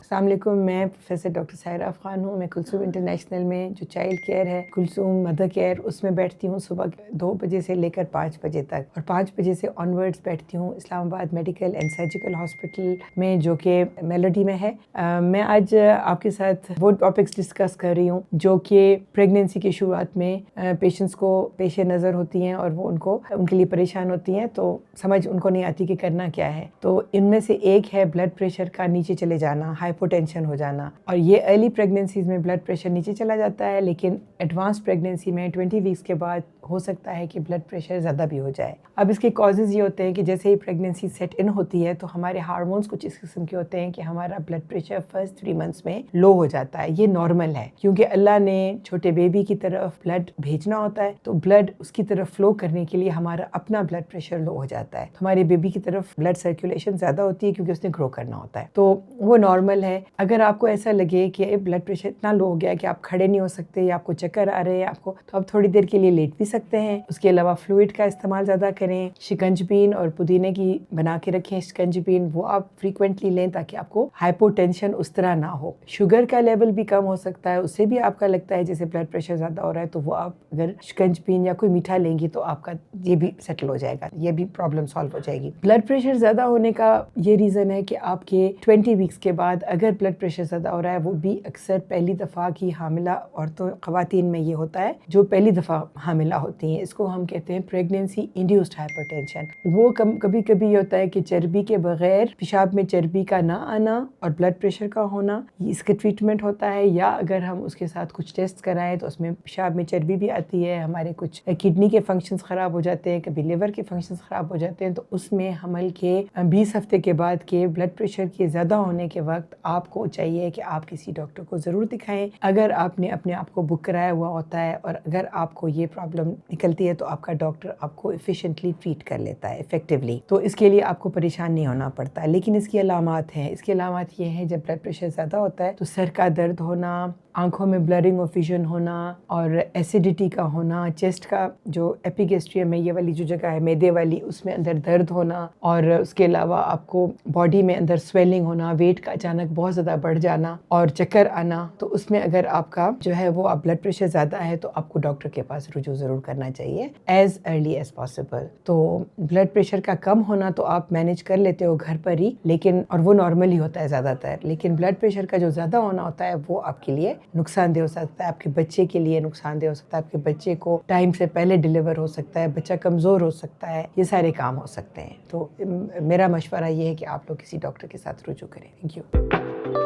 अस्सलाम वालेकुम, मैं प्रोफेसर डॉक्टर सायरा अफ़ग़ान हूँ। मैं कुलसूम इंटरनेशनल में जो चाइल्ड केयर है, कुलसूम मदर केयर, उसमें बैठती हूँ सुबह 2 बजे से लेकर 5 बजे तक, और 5 बजे से ऑनवर्ड्स बैठती हूँ Islamabad medical and surgical hospital में, जो कि मेलोडी में है। मैं आज आपके साथ वो टॉपिक्स डिस्कस कर रही हूँ जो कि प्रेगनेंसी की शुरुआत में पेशेंट्स को पेश नज़र होती हैं और वो उनके लिए परेशान होती हैं, तो समझ उनको नहीं आती कि करना क्या है। तो इनमें से एक है ब्लड प्रेशर का नीचे चले जाना, हाइपोटेंशन हो जाना। और ये अर्ली प्रेगनेंसीज में ब्लड प्रेशर नीचे चला जाता है, लेकिन एडवांस प्रेगनेंसी में 20 वीक्स के बाद हो सकता है कि ब्लड प्रेशर ज़्यादा भी हो जाए। अब इसके कॉजेज़ ये होते हैं कि जैसे ही प्रेगनेंसी सेट इन होती है तो हमारे हार्मोन्स कुछ इस किस्म के होते हैं कि हमारा ब्लड प्रेशर फर्स्ट 3 मंथ्स में लो हो जाता है। ये नॉर्मल है, क्योंकि अल्लाह ने छोटे बेबी की तरफ ब्लड भेजना होता है, तो ब्लड उसकी तरफ फ्लो करने के लिए हमारा अपना ब्लड प्रेशर लो हो जाता है। तो हमारे बेबी की तरफ ब्लड सर्कुलेशन ज़्यादा होती है क्योंकि उसने ग्रो करना होता है, तो वो नॉर्मल है। अगर आपको ऐसा लगे कि ब्लड प्रेशर इतना लो हो गया है कि आप खड़े नहीं हो सकते या आपको चक्कर आ रहे हैं आपको, तो आप थोड़ी देर के लिए लेट भी सकते हैं। उसके अलावा फ्लूइड का इस्तेमाल ज़्यादा करें। शिकंजबीन और पुदीने की बना के रखें शिकंजबीन, वो आप फ्रीक्वेंटली लें ताकि आपको हाइपोटेंशन उस तरह ना हो। शुगर का लेवल भी कम हो सकता है, उससे भी आपका लगता है जैसे ब्लड प्रेशर ज़्यादा हो रहा है, तो वो आप अगर शिकंजबीन या कोई मीठा लेंगी तो आपका ये भी सेटल हो जाएगा, ये भी प्रॉब्लम सॉल्व हो जाएगी। ब्लड प्रेशर ज़्यादा होने का ये रीज़न है कि आपके 20 वीक्स के बाद अगर ब्लड प्रेशर ज़्यादा हो रहा है, वो भी अक्सर पहली दफ़ा की हामिला औरतों ख़वातीन में ये होता है जो पहली दफ़ा हामिला होती हैं। इसको हम कहते हैं प्रेगनेंसी इंड्यूस्ड हाइपरटेंशन। वो कभी कभी ये होता है कि चर्बी के बगैर पेशाब में चर्बी का ना आना और ब्लड प्रेशर का होना, इसका ट्रीटमेंट होता है। या अगर हम उसके साथ कुछ टेस्ट कराएं तो उसमें पेशाब में चर्बी भी आती है, हमारे कुछ किडनी के फंक्शंस ख़राब हो जाते हैं, कभी लिवर के फंक्शंस ख़राब हो जाते हैं, तो उसमें हमल के 20 हफ्ते के बाद के ब्लड प्रेशर के ज़्यादा होने के वक्त आपको चाहिए कि आप किसी डॉक्टर को ज़रूर दिखाएं। अगर आपने अपने आप को बुक कराया हुआ होता है और अगर आपको ये प्रॉब्लम निकलती है तो आपका डॉक्टर आपको एफिशिएंटली ट्रीट कर लेता है इफेक्टिवली, तो इसके लिए आपको परेशान नहीं होना पड़ता। लेकिन इसकी अलामात हैं, इसकी अलामात ये हैं, जब ब्लड प्रेशर ज़्यादा होता है तो सर का दर्द होना, आंखों में ब्लरिंग ऑफ विजन होना और एसिडिटी का होना, चेस्ट का जो एपिगेस्ट्रियम है, ये वाली जो जगह है मैदे वाली, उसमें अंदर दर्द होना, और उसके अलावा आपको बॉडी में अंदर स्वेलिंग होना, वेट का अचानक बहुत ज़्यादा बढ़ जाना और चक्कर आना। तो उसमें अगर आपका जो है वो आप ब्लड प्रेशर ज़्यादा है तो आपको डॉक्टर के पास रुजू ज़रूर करना चाहिए एज अर्ली एज पॉसिबल। तो ब्लड प्रेशर का कम होना तो आप मैनेज कर लेते हो घर पर ही, लेकिन और वो नॉर्मल ही होता है ज़्यादातर, लेकिन ब्लड प्रेशर का जो ज़्यादा होना होता है वो आपके लिए नुकसानदेह हो सकता है, आपके बच्चे के लिए नुकसानदेह हो सकता है, आपके बच्चे को टाइम से पहले डिलीवर हो सकता है, बच्चा कमज़ोर हो सकता है, ये सारे काम हो सकते हैं। तो मेरा मशवरा ये है कि आप लोग किसी डॉक्टर के साथ रुजू करें। Thank you.